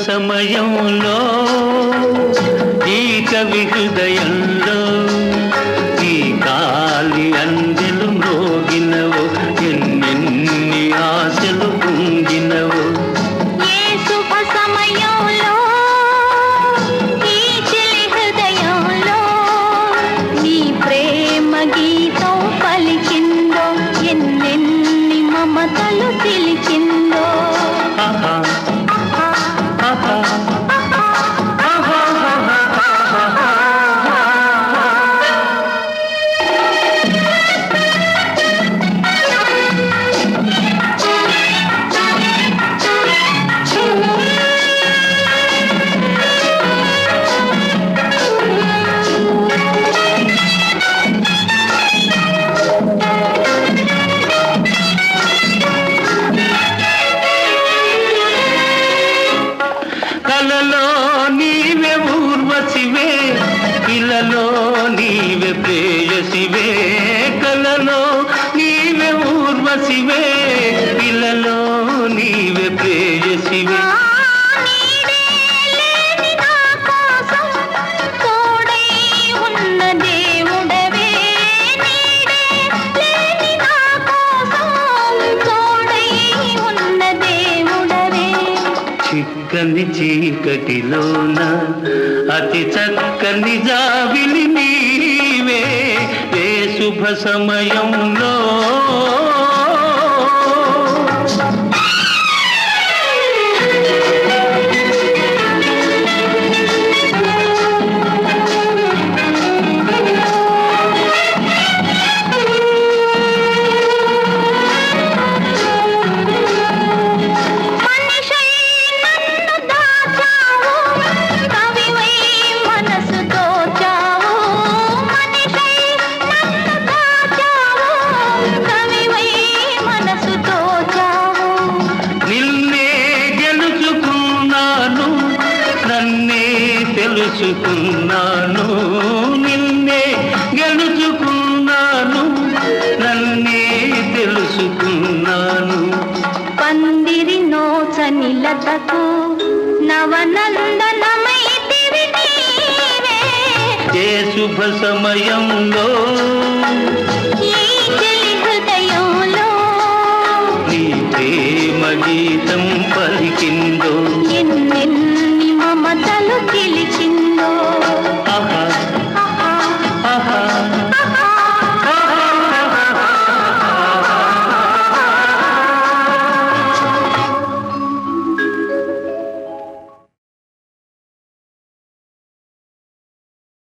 సమయంలో ఈ కవి హృదయంలో ఈ కాలి అందెలు మోగినవో ఎన్నెన్ని ఆశలు పొంగినవో కలలో నీవే ఊర్వశివే ఇలలో నీవే ప్రేయసివే కలలో నీవే ఊర్వశివే ఇలలో నీవే ప్రేయసివే చిక్కని చీకటిలోన అతి చక్కని జాబిలి నీవే ఏ శుభ సమయంలో తెలుసుకున్నాను నిన్నే గెలుచుకున్నాను నన్నే తెలుసుకున్నాను పందిరి నోచని లతకు నవనందనమైతివి నీవే ఏ శుభ సమయంలో ఈ చెలి హృదయంలో నీ ప్రేమ గీతం పలికిందో ఎన్నెన్ని మమతలు కిలికి